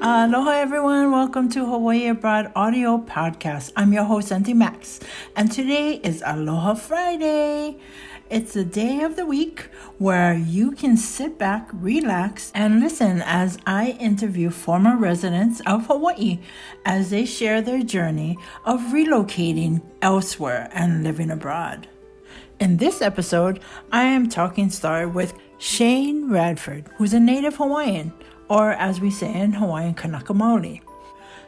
Aloha, everyone. Welcome to Hawaii Abroad Audio Podcast. I'm your host, Auntie Max, and today is Aloha Friday. It's the day of the week where you can sit back, relax, and listen as I interview former residents of Hawaii as they share their journey of relocating elsewhere and living abroad. In this episode, I am talking star with Shane Radford, who's a native Hawaiian, or as we say in Hawaiian, Kanaka Maoli.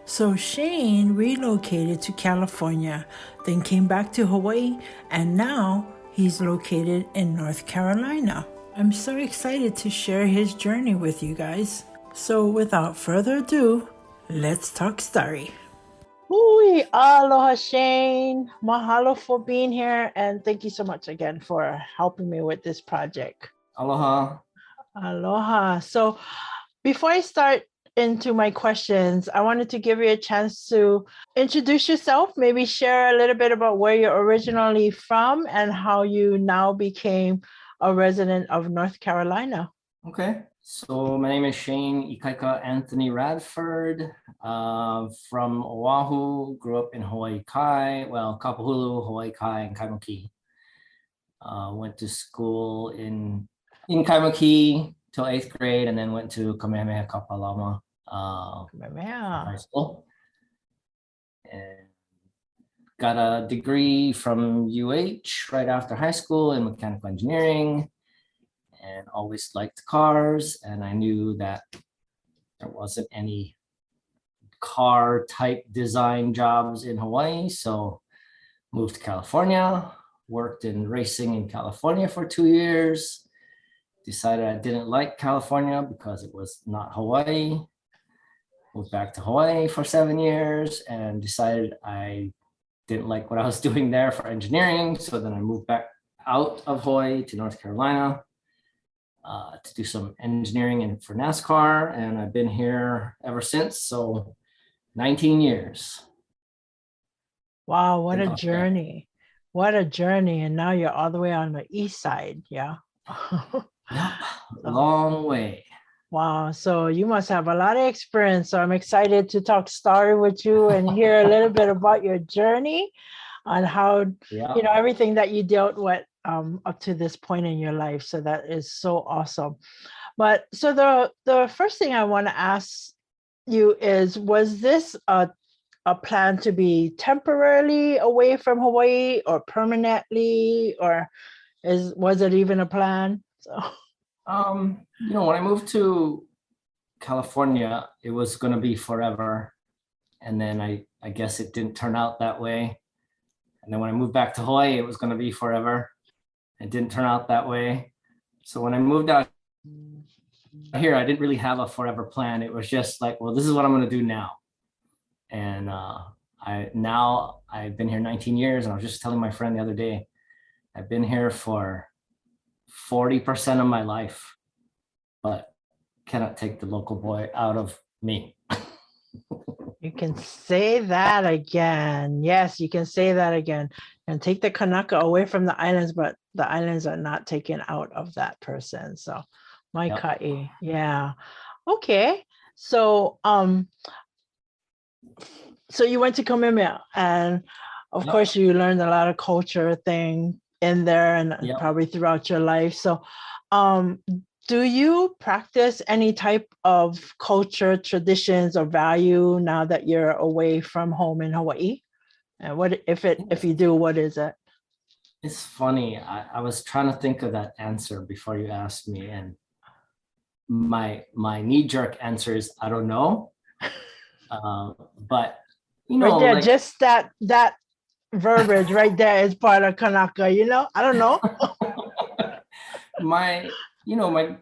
So Shane relocated to California, then came back to Hawaii, and now he's located in North Carolina. I'm so excited to share his journey with you guys. So without further ado, let's talk starry. Hui, aloha Shane. Mahalo for being here, and thank you so much again for helping me with this project. Aloha. Aloha. So before I start into my questions, I wanted to give you a chance to introduce yourself, maybe share a little bit about where you're originally from and how you now became a resident of North Carolina. Okay. So my name is Shane Ikaika Anthony Radford, from Oahu, grew up in Hawaii Kai, Kapahulu, Hawaii Kai, and Kaimuki. Went to school in Kaimuki till 8th grade, and then went to Kamehameha Kapalama high school. And got a degree from UH right after high school in mechanical engineering. And always liked cars, and I knew that there wasn't any car type design jobs in Hawaii, so moved to California, worked in racing in California for 2 years, decided I didn't like California because it was not Hawaii, moved back to Hawaii for 7 years, and decided I didn't like what I was doing there for engineering, so then I moved back out of Hawaii to North Carolina to do some engineering and for NASCAR, and I've been here ever since, so 19 years. Wow, what a journey. What a journey. And now you're all the way on the east side, yeah? Yep, long way. Wow, so you must have a lot of experience. So I'm excited to talk story with you and hear a little bit about your journey on how, everything that you dealt with up to this point in your life. So that is so awesome. But so the first thing I want to ask you is, was this a plan to be temporarily away from Hawaii or permanently, or was it even a plan? So when I moved to California, it was going to be forever, and then I guess it didn't turn out that way. And then when I moved back to Hawaii, it was going to be forever. It didn't turn out that way. So when I moved out here, I didn't really have a forever plan. It was just like, well, this is what I'm going to do now. And I've been here 19 years, and I was just telling my friend the other day, I've been here for 40% of my life, but cannot take the local boy out of me. You can say that again. Yes, you can say that again. And take the Kanaka away from the islands, but the islands are not taken out of that person. So my ka'i. Yeah. Okay. So so you went to Kamehameha, and of course you learned a lot of culture thing in there and probably throughout your life. So do you practice any type of culture, traditions, or value now that you're away from home in Hawaii? And what if you do, what is it? It's funny. I was trying to think of that answer before you asked me, and my knee-jerk answer is I don't know. But right there, like, just that verbiage right there is part of Kanaka. I don't know. My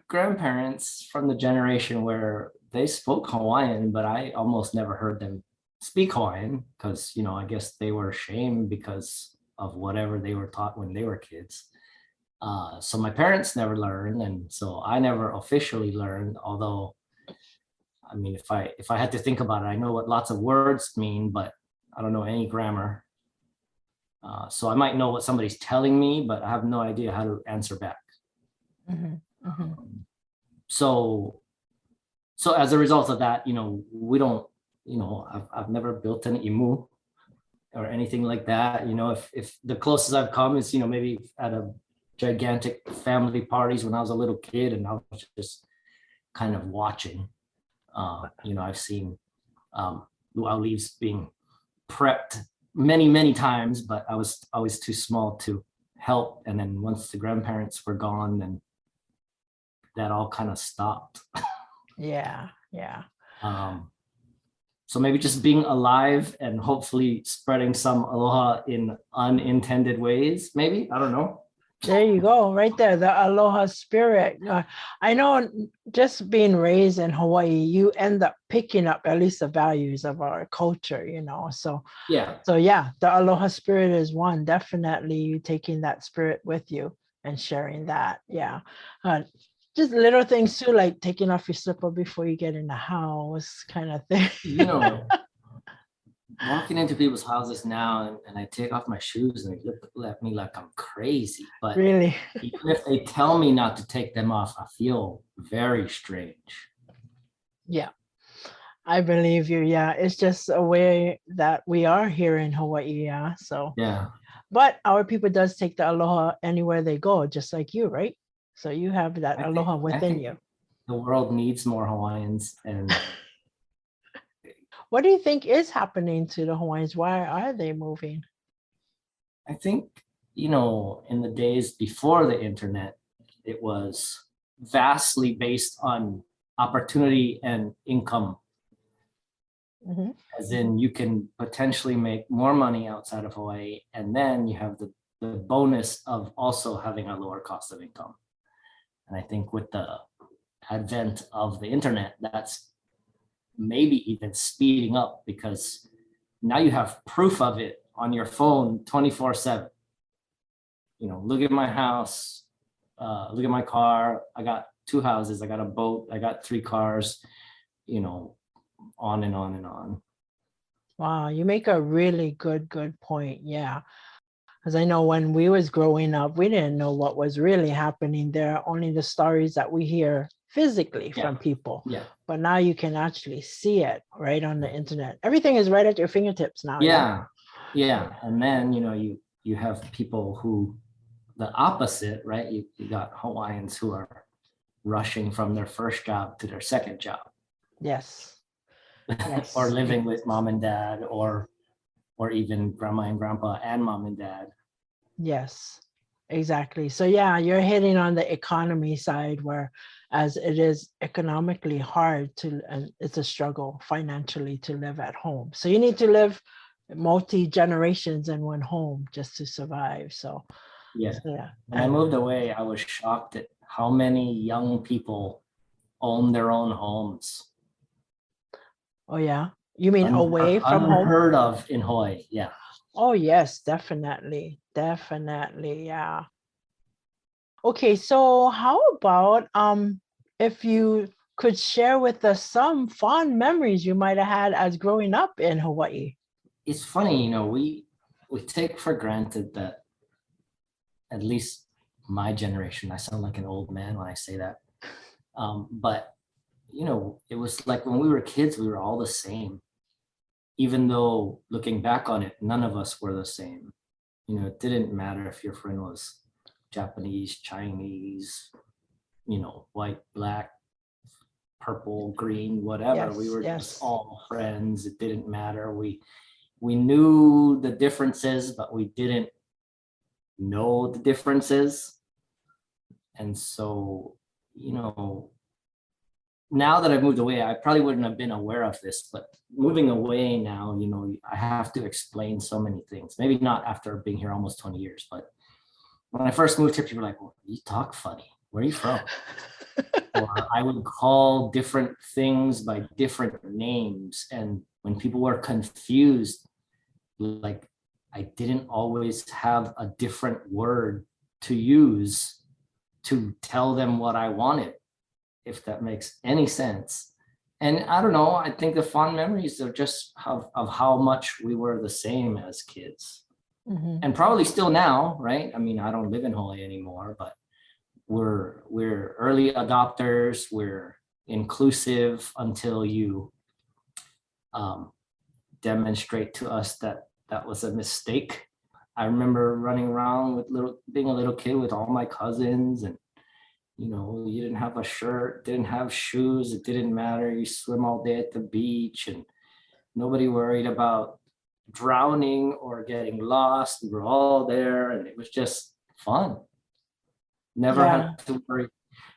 grandparents from the generation where they spoke Hawaiian, but I almost never heard them speak Hawaiian because, I guess they were ashamed because of whatever they were taught when they were kids. So my parents never learned, and so I never officially learned, although, I mean, if I had to think about it, I know what lots of words mean, but I don't know any grammar. So I might know what somebody's telling me, but I have no idea how to answer back. Mm-hmm. Mm-hmm. So so as a result of that, we don't, I've never built an imu or anything like that. If the closest I've come is, maybe at a gigantic family parties when I was a little kid and I was just kind of watching. I've seen luau leaves being prepped many, many times, but I was always too small to help. And then once the grandparents were gone, then that all kind of stopped. Yeah. So maybe just being alive and hopefully spreading some aloha in unintended ways, maybe, I don't know. There you go, right there, the aloha spirit. I know just being raised in Hawaii, you end up picking up at least the values of our culture, So Yeah. So yeah, the aloha spirit is one. Definitely you taking that spirit with you and sharing that. Yeah. Just little things too, like taking off your slipper before you get in the house, kind of thing. Walking into people's houses now and I take off my shoes and they look at me like I'm crazy. But Really? even if they tell me not to take them off, I feel very strange. Yeah. I believe you. Yeah. It's just a way that we are here in Hawaii. Yeah. So, Yeah. but our people does take the aloha anywhere they go, just like you, right? So you have that aloha I within think you. the world needs more Hawaiians. And What do you think is happening to the Hawaiians? Why are they moving? I think, in the days before the internet, it was vastly based on opportunity and income. Mm-hmm. As in you can potentially make more money outside of Hawaii. And then you have the bonus of also having a lower cost of income. And I think with the advent of the internet, that's maybe even speeding up because now you have proof of it on your phone 24/7. Look at my house, look at my car. I got 2 houses, I got a boat, I got 3 cars, on and on and on. Wow, you make a really good point. Yeah. Because I know when we was growing up, we didn't know what was really happening there, only the stories that we hear physically from people. Yeah. But now you can actually see it right on the internet. Everything is right at your fingertips now. Yeah. And then, you have people who, the opposite, right? You got Hawaiians who are rushing from their first job to their second job. Yes. Or living with mom and dad or even grandma and grandpa and mom and dad. Yes, exactly. So yeah, you're hitting on the economy side where as it is economically hard and it's a struggle financially to live at home. So you need to live multi-generations in one home just to survive. So Yeah. yeah. When I moved away, I was shocked at how many young people own their own homes. Oh yeah. You mean away from home? Unheard of in Hawaii. Yeah. Oh yes, definitely. Definitely. Yeah. Okay, so how about if you could share with us some fond memories you might have had as growing up in Hawaii? It's funny, we take for granted that, at least my generation, I sound like an old man when I say that. But it was like when we were kids, we were all the same. Even though looking back on it, none of us were the same. It didn't matter if your friend was Japanese, Chinese, white, black, purple, green, whatever. We were just all friends. It didn't matter. We knew the differences, but we didn't know the differences. And so, now that I've moved away, I probably wouldn't have been aware of this, but moving away now, I have to explain so many things. Maybe not after being here almost 20 years, but when I first moved here, people were like, well, you talk funny. Where are you from? Or I would call different things by different names. And when people were confused, like I didn't always have a different word to use to tell them what I wanted, if that makes any sense. And I don't know, I think the fond memories are just of how much we were the same as kids. Mm-hmm. And probably still now, right? I mean, I don't live in Hawaii anymore, but we're early adopters. We're inclusive until you demonstrate to us that that was a mistake. I remember running around with being a little kid with all my cousins, and you didn't have a shirt, didn't have shoes, it didn't matter. You swim all day at the beach, and nobody worried about drowning or getting lost. We were all there, and it was just fun. Never Yeah. had to worry.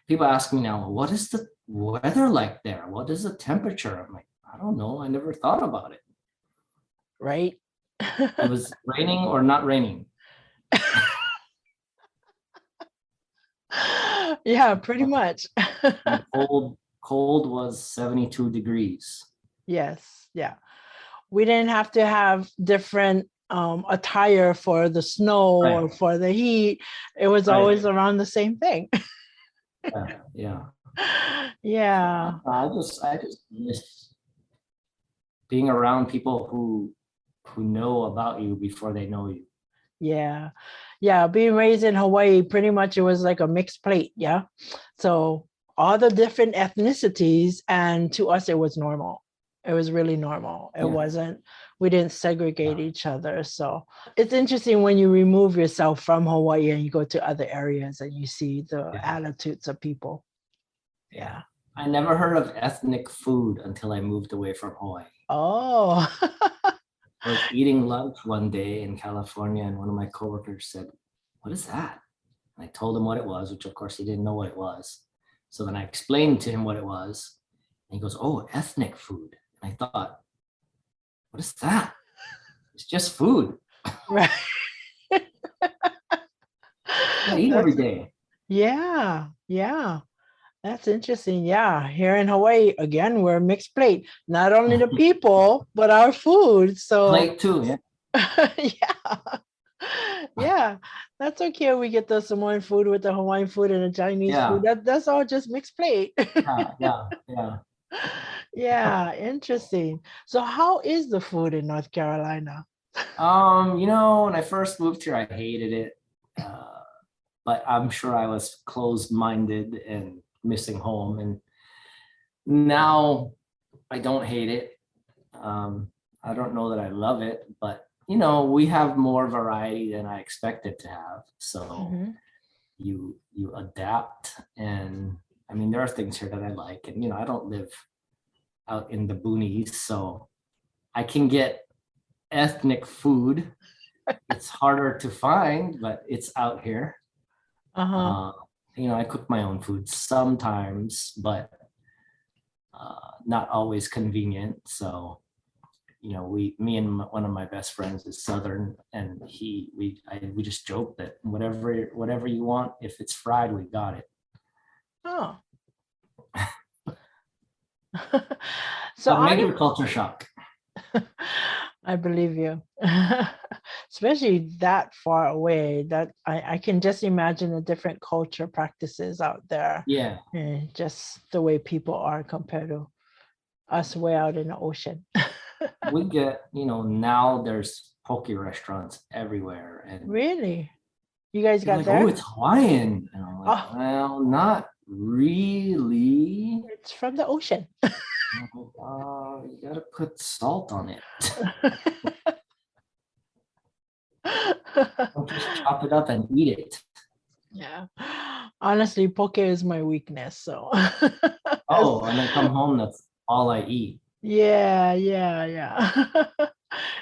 People ask me now, what is the weather like there? What is the temperature? I'm like, I don't know. I never thought about it. Right. It was raining or not raining. Yeah, pretty much. And cold was 72 degrees. Yes. Yeah. We didn't have to have different attire for the snow or Right. for the heat. It was always Right. around the same thing. Yeah. Yeah. Yeah. I just miss being around people who know about you before they know you. Yeah. Yeah. Being raised in Hawaii, pretty much it was like a mixed plate. Yeah. So all the different ethnicities, and to us, it was normal. It was really normal. It Yeah. wasn't, we didn't segregate each other. So it's interesting when you remove yourself from Hawaii and you go to other areas and you see the Yeah. attitudes of people. Yeah. I never heard of ethnic food until I moved away from Hawaii. Oh. I was eating lunch one day in California, and one of my coworkers said, "What is that?" And I told him what it was, which of course he didn't know what it was. So then I explained to him what it was, and he goes, "Oh, ethnic food." And I thought, "What is that?" It's just food. Right. I eat every day. Yeah. Yeah. That's interesting. Yeah. Here in Hawaii, again, we're a mixed plate. Not only the people, but our food. So Plate too, yeah. yeah. Yeah. That's okay. We get the Samoan food with the Hawaiian food and the Chinese food. Yeah, That's all just mixed plate. yeah. Yeah, interesting. So how is the food in North Carolina? When I first moved here, I hated it. But I'm sure I was closed-minded and missing home. And now I don't hate it. I don't know that I love it, but we have more variety than I expected to have. So Mhm. you adapt, and I mean there are things here that I like, and I don't live out in the boonies, so I can get ethnic food. It's harder to find, but it's out here. Uh-huh. I cook my own food sometimes, but not always convenient. So me and one of my best friends is Southern, and we just joke that whatever you want, if it's fried, we got it. Oh. So But major culture shock. I believe you. Especially that far away, that I can just imagine the different culture practices out there. Yeah, And just the way people are compared to us way out in the ocean. we get now there's poke restaurants everywhere, and Really? You guys they're got like, "Oh, there? it's Hawaiian," and I'm like, Oh, "Well, not really." it's from the ocean. You gotta put salt on it. Don't just chop it up and eat it. Yeah. Honestly, poke is my weakness. So Oh, and then come home, that's all I eat. yeah, yeah, yeah.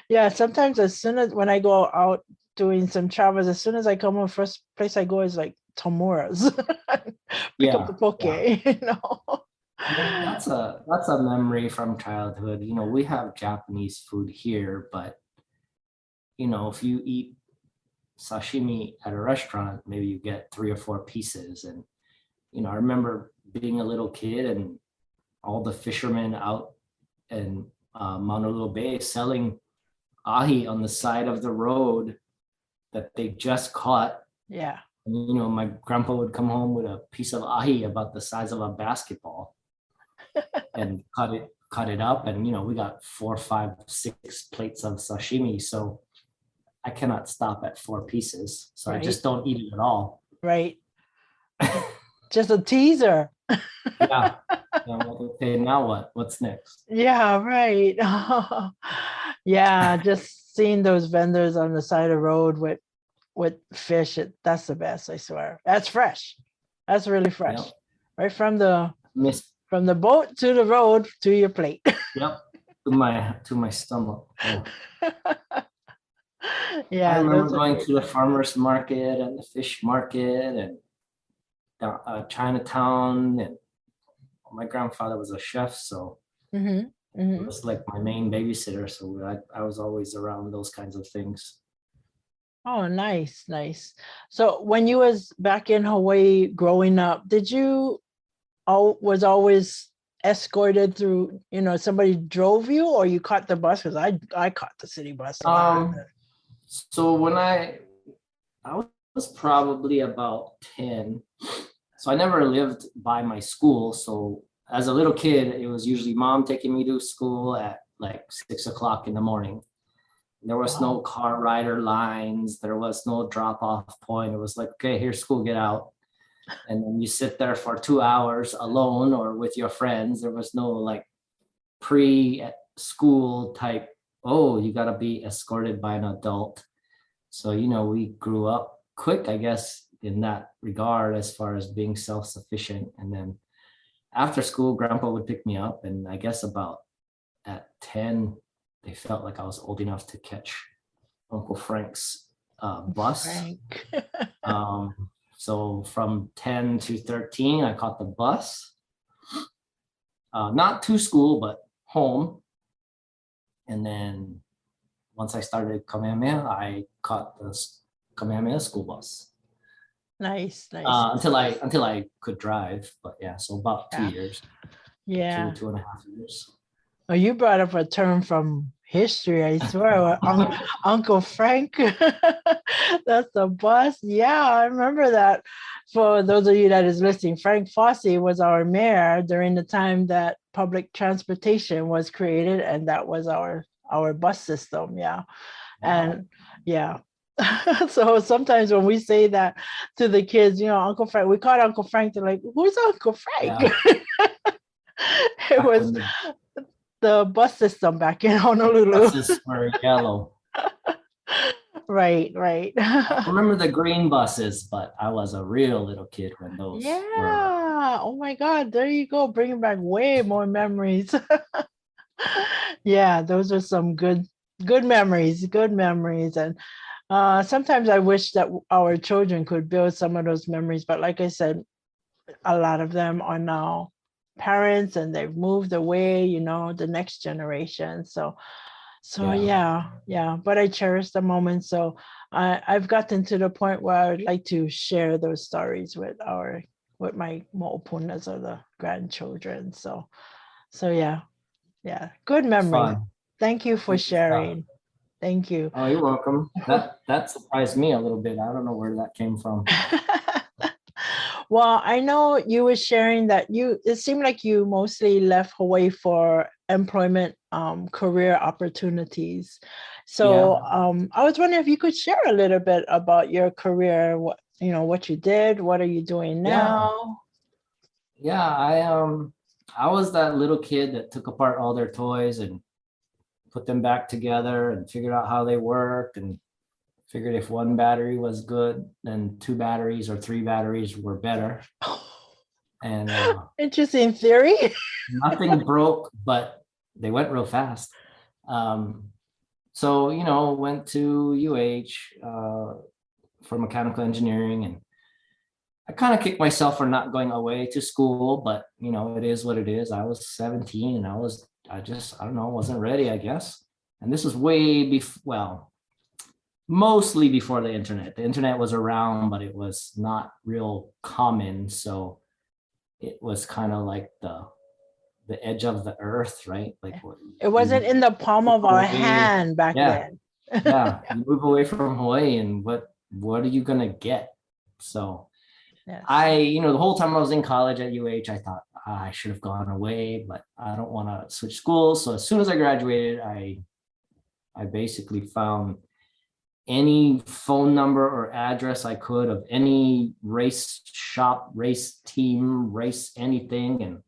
Yeah, sometimes as soon as when I go out doing some travels, as soon as I come home, first place I go is like Tomura's. Pick up the Yeah, poke, yeah. you know. Well, that's a memory from childhood. We have Japanese food here, but if you eat sashimi at a restaurant, maybe you get 3 or 4 pieces. And I remember being a little kid and all the fishermen out in Honolulu Bay selling ahi on the side of the road that they just caught. Yeah. And, my grandpa would come home with a piece of ahi about the size of a basketball and cut it up. And, we got 4, 5, 6 plates of sashimi. So I cannot stop at 4 pieces. So I just Right. don't eat it at all. Right. Just a teaser. Yeah. I'm like, okay, now what? What's next? Yeah, right. Yeah, just seeing those vendors on the side of the road with fish, that's the best, I swear. That's fresh. That's really fresh. Yep. Right from the Miss. boat to the road to your plate. Yep. To my stomach. Oh. I Yeah, remember those are going great to the times. farmers market and the fish market and Chinatown. And my grandfather was a chef, so Mm-hmm. it Mm-hmm. was like my main babysitter. So I was always around those kinds of things. Oh, nice, nice. So when you was back in Hawaii growing up, did you was always escorted through, somebody drove you or you caught the bus? Because I caught the city bus a lot. So when I was probably about 10. So I never lived by my school. So as a little kid, it was usually mom taking me to school at like 6 o'clock in the morning. There was no Oh, car rider lines. There was no drop off point. It was like, okay, here's school, get out. And then you sit there for 2 hours alone or with your friends. There was no like pre-school type, oh, you got to be escorted by an adult. So, we grew up quick, I guess, in that regard, as far as being self-sufficient. And then after school, grandpa would pick me up. And I guess about at 10, they felt like I was old enough to catch Uncle Frank's bus. Frank. So from 10 to 13, I caught the bus, not to school, but home. And then once I started Kamehameha, I caught the Kamehameha school bus Nice, nice. until I could drive. But yeah, so about 2 years, Yeah. 2.5 years. Oh, you brought up a term from history, I swear. Uncle Frank. That's the bus. Yeah, I remember that. For those of you that is listening, Frank Fosse was our mayor during the time that public transportation was created, and that was our bus system. Yeah. Wow. And yeah. So sometimes when we say that to the kids, Uncle Frank, we call Uncle Frank, they're like, who's Uncle Frank? Yeah, It back was when the the bus system back in Honolulu. buses were yellow. Right, right. I remember the green buses, but I was a real little kid when those were around. Yeah. Oh my God. There you go. Bringing back way more memories. Yeah, those are some good memories, good memories. And sometimes I wish that our children could build some of those memories. But like I said, a lot of them are now parents and they've moved away, the next generation. So Yeah, yeah, but I cherish the moment. So I've gotten to the point where I would like to share those stories with my mo'opunas or the grandchildren. So yeah, good memories. fun. Thank you for Good stuff. sharing. Thank you. Oh, you're welcome. That surprised me a little bit. I don't know where that came from. Well, I know you were sharing that it seemed like you mostly left Hawaii for employment, career opportunities. So Yeah, I was wondering if you could share a little bit about your career, what you did, what are you doing yeah, now? yeah. I was that little kid that took apart all their toys and put them back together and figured out how they worked and figured if one battery was good, then two batteries or three batteries were better. And Interesting theory. nothing broke, but they went real fast. Um, so, went to UH for mechanical engineering, and I kind of kicked myself for not going away to school, but it is what it is. I was 17 and I don't know, wasn't ready, I guess. And this was way before, well, mostly before the internet. The internet was around, but it was not real common. So it was kind of like the edge of the earth, right? Like what It wasn't you in the palm of our move away. hand back Yeah, then. yeah. You move away from Hawaii, and what are you gonna get? So Yes. the whole time I was in college at UH, I thought I should have gone away, but I don't want to switch schools. So as soon as I graduated, I basically found any phone number or address I could of any race shop, race team, race anything, and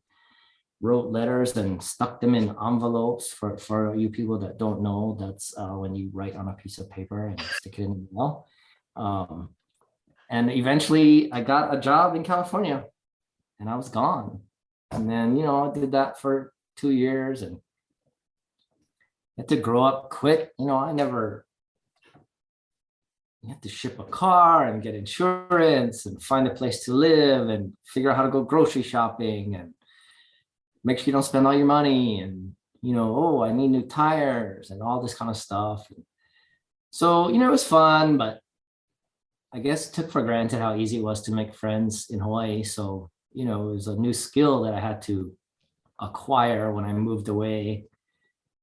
wrote letters and stuck them in envelopes. For you people that don't know, that's when you write on a piece of paper and stick it in the mail. And eventually I got a job in California and I was gone. And then, I did that for 2 years and had to grow up quick. You have to ship a car and get insurance and find a place to live and figure out how to go grocery shopping and make sure you don't spend all your money. And, oh, I need new tires and all this kind of stuff. So, it was fun, but I guess took for granted how easy it was to make friends in Hawaii. So, it was a new skill that I had to acquire when I moved away.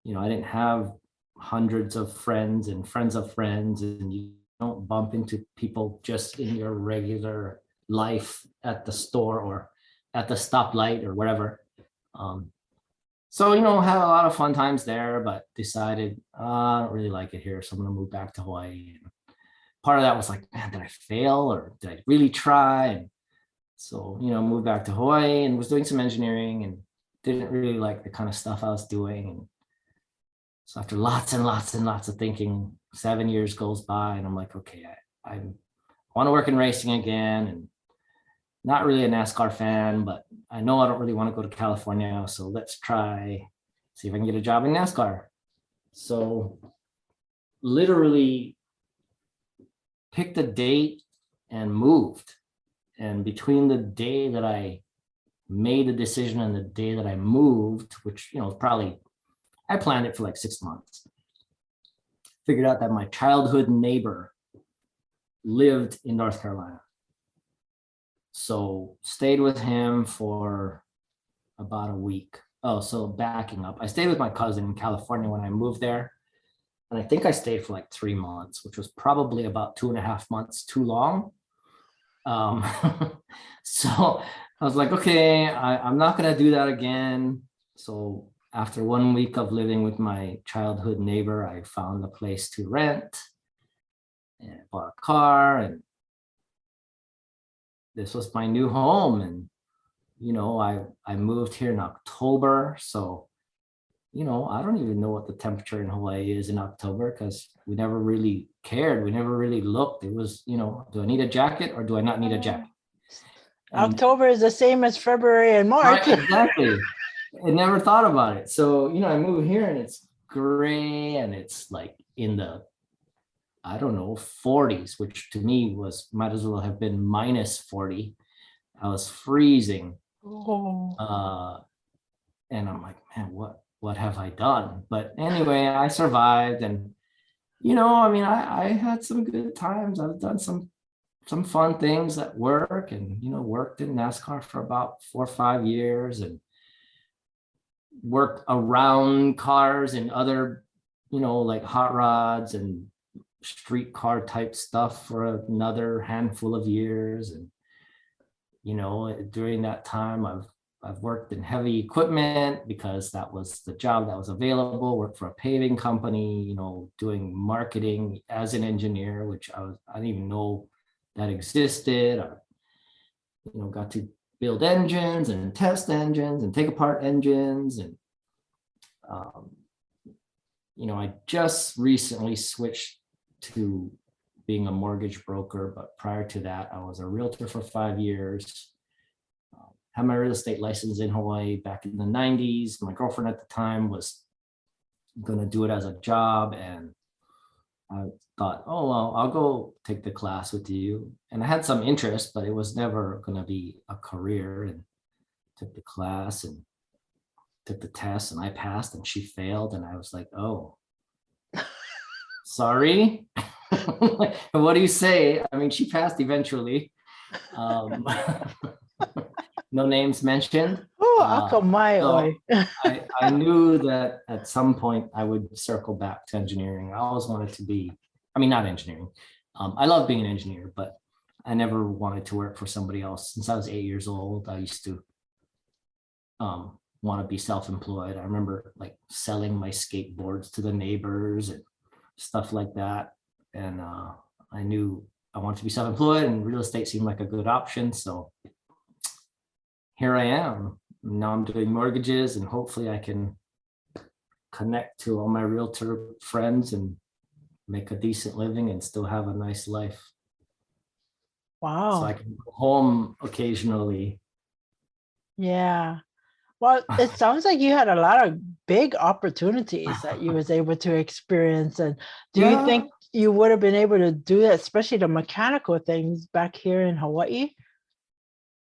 I didn't have hundreds of friends and friends of friends, and you don't bump into people just in your regular life at the store or at the stoplight or wherever. So, had a lot of fun times there, but decided I don't really like it here. So I'm going to move back to Hawaii. And part of that was like, man, did I fail or did I really try? And so, moved back to Hawaii and was doing some engineering and didn't really like the kind of stuff I was doing. And so after lots and lots and lots of thinking, 7 years goes by and I'm like, okay, I want to work in racing again, and not really a NASCAR fan, but I know I don't really want to go to California. So let's see if I can get a job in NASCAR. So literally picked a date and moved. And between the day that I made the decision and the day that I moved, which, I planned it for like 6 months. Figured out that my childhood neighbor lived in North Carolina. So stayed with him for about a week. Oh, so backing up. I stayed with my cousin in California when I moved there. And I think I stayed for like 3 months, which was probably about 2.5 months too long. So I was like, okay, I'm not going to do that again. So after 1 week of living with my childhood neighbor, I found a place to rent and bought a car, and this was my new home. And, I moved here in October. So, I don't even know what the temperature in Hawaii is in October because we never really cared. We never really looked. It was, do I need a jacket or do I not need a jacket? And October is the same as February and March. right, exactly. I never thought about it. So, I moved here and it's gray and it's like in the, I don't know, 40s, which to me might as well have been minus 40. I was freezing. Oh. And I'm like, man, what have I done? But anyway, I survived. And, I had some good times. I've done some fun things at work and, worked in NASCAR for about 4 or 5 years and worked around cars and other, like hot rods and streetcar type stuff for another handful of years. And, during that time, I've worked in heavy equipment because that was the job that was available. Worked for a paving company, doing marketing as an engineer, which I didn't even know that existed. I, got to build engines and test engines and take apart engines. And, I just recently switched to being a mortgage broker, but prior to that, I was a realtor for 5 years. Had my real estate license in Hawaii back in the 90s. My girlfriend at the time was going to do it as a job. And I thought, oh, well, I'll go take the class with you. And I had some interest, but it was never going to be a career. And took the class and took the test, and I passed and she failed. And I was like, oh, sorry. What do you say? I mean, she passed eventually. No names mentioned. So I knew that at some point I would circle back to engineering. I always wanted to be, not engineering. I love being an engineer, but I never wanted to work for somebody else. Since I was 8 years old, I used to want to be self-employed. I remember like selling my skateboards to the neighbors and stuff like that. And I knew I wanted to be self-employed, and real estate seemed like a good option. So here I am. now I'm doing mortgages, and hopefully I can connect to all my realtor friends and make a decent living and still have a nice life. So I Wow. can go home occasionally. Yeah. Well, it sounds like you had a lot of big opportunities that you was able to experience. And do you Yeah, think you would have been able to do that, especially the mechanical things back here in Hawaii?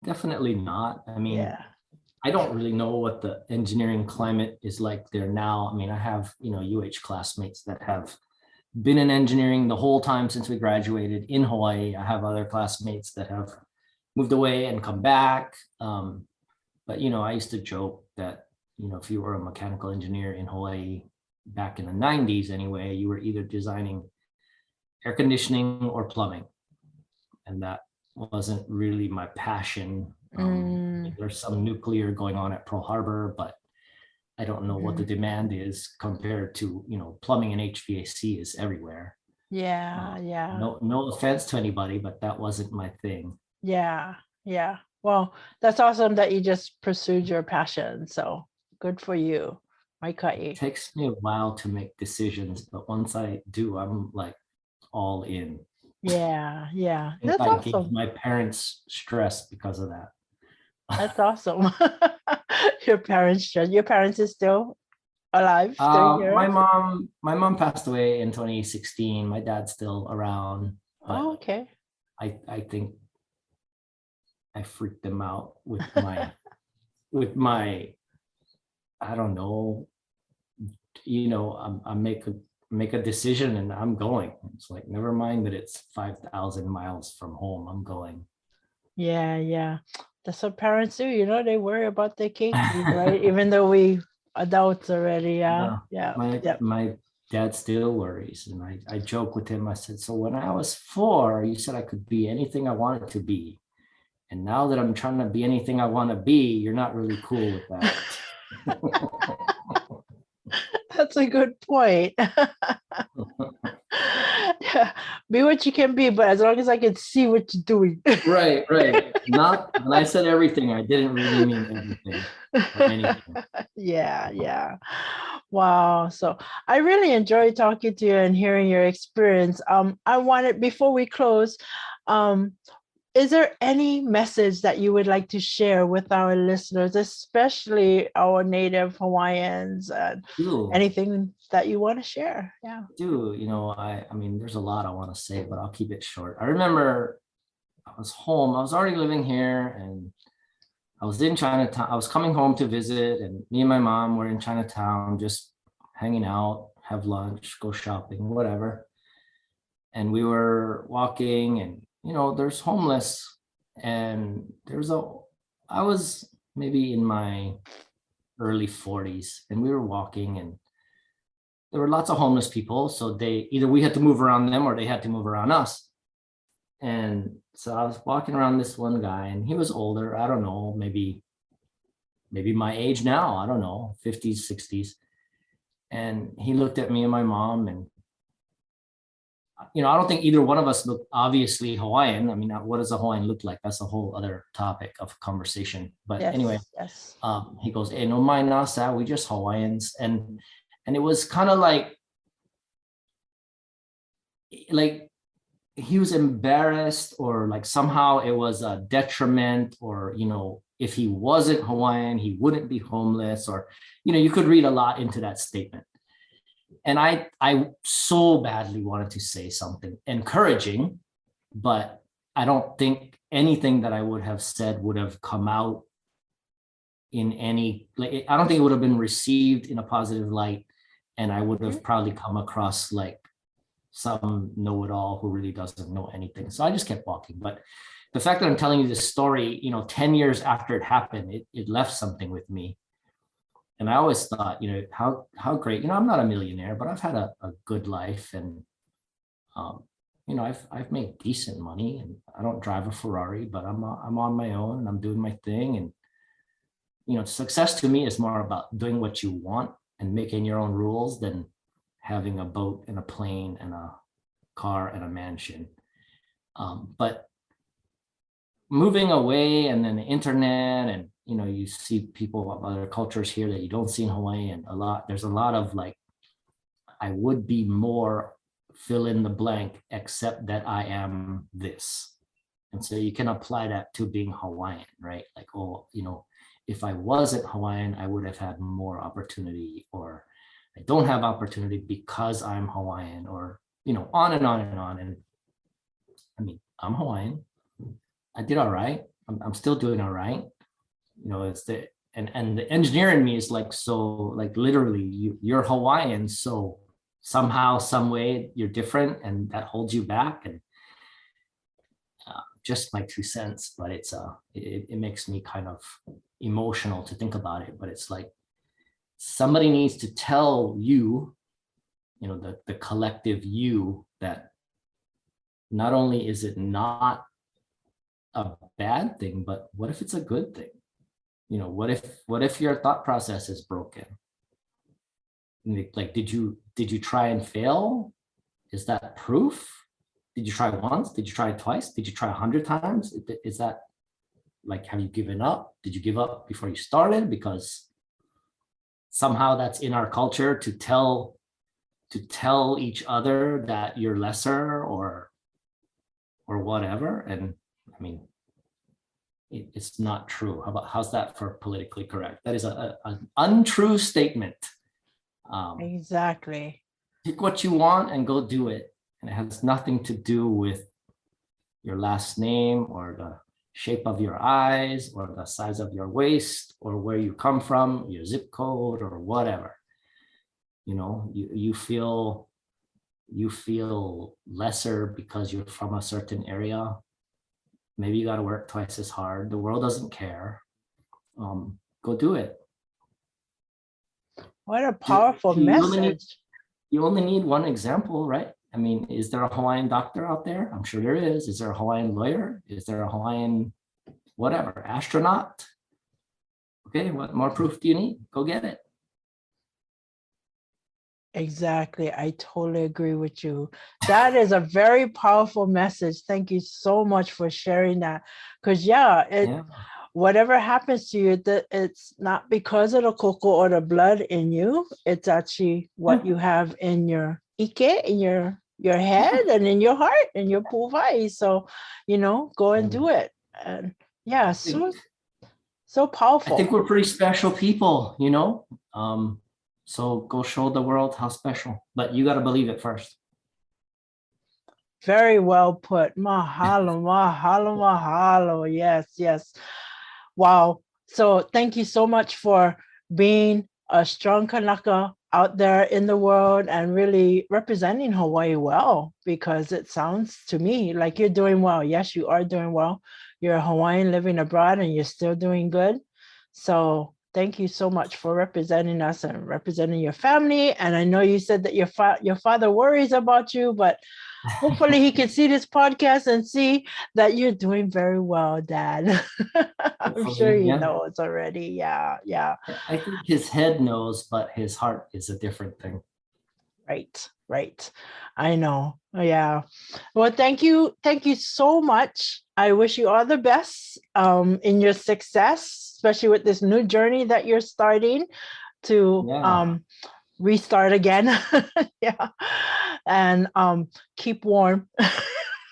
definitely not. I mean, Yeah. I don't really know what the engineering climate is like there now. I mean, I have, UH classmates that have been in engineering the whole time since we graduated in Hawaii. I have other classmates that have moved away and come back. But I used to joke that, if you were a mechanical engineer in Hawaii back in the 90s anyway, you were either designing air conditioning or plumbing. And that wasn't really my passion. Mm, There's some nuclear going on at Pearl Harbor, but I don't know what the mhm. demand is compared to, plumbing and HVAC is everywhere. Yeah, yeah, No offense to anybody, but that wasn't my thing. yeah, yeah. Well, that's awesome that you just pursued your passion. So good for you, It Maikai. takes me a while to make decisions, but once I do, I'm like all in. Yeah, yeah. I think That's I gave awesome. my parents stress because of that. That's awesome. Your parents is still alive, still My here. mom passed away in 2016. My dad's still around, Oh, but okay. I think I freaked them out with my I don't know, I make a decision and I'm going. It's like, never mind that it's 5,000 miles from home. I'm going. Yeah, yeah. That's what parents do, they worry about their kids, right? Even though we adults already, yeah, Yeah, yeah, my yeah. my dad still worries, and I joke with him. I said, so when I was 4, you said I could be anything I wanted to be, and now that I'm trying to be anything I want to be, you're not really cool with that. That's a good point. Yeah, be what you can be, but as long as I can see what you're doing. Right, right. Not when I said everything, I didn't really mean everything or anything. Yeah, yeah. Wow. So I really enjoyed talking to you and hearing your experience. I wanted before we close, um, is there any message that you would like to share with our listeners, especially our native Hawaiians, and Do anything that you want to share? Yeah. I mean, there's a lot I want to say, but I'll keep it short. I remember I was home. I was already living here, and I was in Chinatown. I was coming home to visit, and me and my mom were in Chinatown, just hanging out, have lunch, go shopping, whatever. And we were walking, and there's homeless, and I was maybe in my early 40s, and we were walking, and there were lots of homeless people. So we had to move around them, or they had to move around us. And so I was walking around this one guy, and he was older. I don't know, maybe my age now, I don't know, 50s, 60s. And he looked at me and my mom, and I don't think either one of us looked obviously Hawaiian. I mean, what does a Hawaiian look like? That's a whole other topic of conversation. But anyway, Yes. Yes. he goes, "Hey, no mind nasa, we just Hawaiians." And it was kind of like he was embarrassed, or like somehow it was a detriment, or if he wasn't Hawaiian, he wouldn't be homeless, or you could read a lot into that statement. And I so badly wanted to say something encouraging, but I don't think anything that I would have said would have come out in any, like, I don't think it would have been received in a positive light, and I would have probably come across like some know-it-all who really doesn't know anything. So I just kept walking. But the fact that I'm telling you this story, 10 years after it happened, it left something with me. And I always thought, how great, I'm not a millionaire, but I've had a good life. And, um, I've made decent money, and I don't drive a Ferrari, but I'm on my own, and I'm doing my thing. And, success to me is more about doing what you want and making your own rules than having a boat and a plane and a car and a mansion. But moving away, and then the internet, and you see people of other cultures here that you don't see in Hawaii, and there's a lot of like, I would be more fill in the blank, except that I am this. And so you can apply that to being Hawaiian, right? Like, oh, if I wasn't Hawaiian, I would have had more opportunity, or I don't have opportunity because I'm Hawaiian, or, on and on and on. And I mean, I'm Hawaiian. I did all right. I'm still doing all right. It's and the engineer in me is like, so like literally you're Hawaiian. So somehow, some way you're different, and that holds you back. And just my 2 cents, but it makes me kind of emotional to think about it. But it's like, somebody needs to tell you, the collective you, that not only is it not a bad thing, but what if it's a good thing? What if your thought process is broken? Like, did you try and fail? Is that proof? Did you try once? Did you try twice? Did you try 100 times? Is that like, have you given up? Did you give up before you started? Because somehow that's in our culture, to tell each other that you're lesser, or whatever. And I mean, it's not true. How's that for politically correct? That is an untrue statement. Exactly. Pick what you want and go do it. And it has nothing to do with your last name, or the shape of your eyes, or the size of your waist, or where you come from, your zip code, or whatever. You feel lesser because you're from a certain area. Maybe you got to work twice as hard. The world doesn't care. Go do it. What a powerful message. You only need one example, right? I mean, is there a Hawaiian doctor out there? I'm sure there is. Is there a Hawaiian lawyer? Is there a Hawaiian whatever, astronaut? Okay, what more proof do you need? Go get it. Exactly. I totally agree with you. That is a very powerful message. Thank you so much for sharing that. Because whatever happens to you, it's not because of the cocoa or the blood in you. It's actually what you have in your ike, in your head, and in your heart, and your puwai. So, go and do it. And so powerful. I think we're pretty special people, so go show the world how special, but you got to believe it first. Very well put. Mahalo, mahalo, mahalo. Yes. Wow. So thank you so much for being a strong Kanaka out there in the world, and really representing Hawaii well, because it sounds to me like you're doing well. Yes, you are doing well. You're a Hawaiian living abroad, and you're still doing good. So thank you so much for representing us and representing your family. And I know you said that your father worries about you, but hopefully he can see this podcast and see that you're doing very well, Dad. I'm sure he knows already. Yeah. I think his head knows, but his heart is a different thing. Right. I know. Yeah. Well, thank you so much. I wish you all the best in your success, especially with this new journey that you're starting to restart again. And keep warm.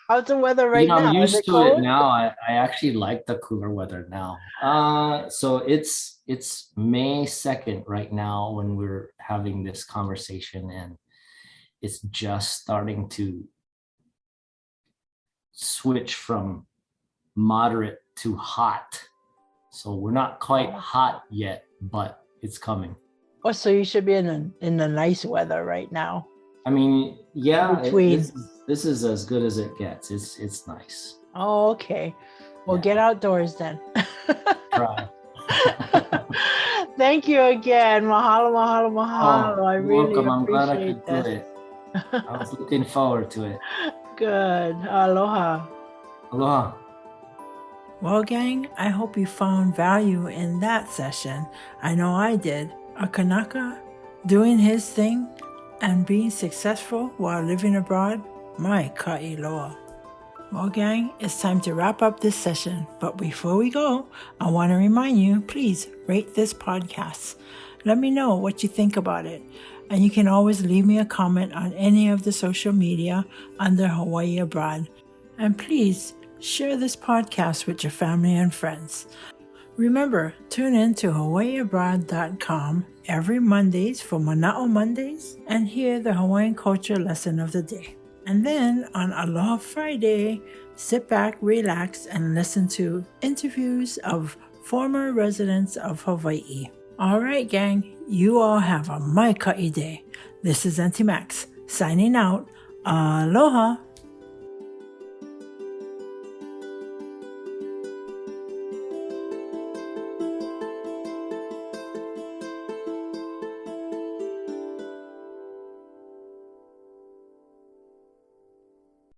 How's the weather right now? I'm used to it now. I actually like the cooler weather now. So it's May 2nd right now when we're having this conversation, and it's just starting to switch from moderate to hot. So we're not quite hot yet, but it's coming. Oh, so you should be in the nice weather right now. I mean, this is as good as it gets. It's nice. Oh, okay. Well, get outdoors then. Try. Thank you again. Mahalo. I really welcome. I'm glad I appreciate could do it. I was looking forward to it. Good. Aloha. Aloha. Well, gang, I hope you found value in that session. I know I did. A Kanaka doing his thing and being successful while living abroad. My ka'iloa. Well, gang, it's time to wrap up this session. But before we go, I want to remind you, please rate this podcast. Let me know what you think about it. And you can always leave me a comment on any of the social media under Hawaii Abroad. And please share this podcast with your family and friends. Remember, tune in to hawaiiabroad.com every Mondays for Mana'o Mondays and hear the Hawaiian culture lesson of the day. And then on Aloha Friday, sit back, relax, and listen to interviews of former residents of Hawaii. All right, gang, you all have a mai ka'i day. This is Auntie Max signing out. Aloha.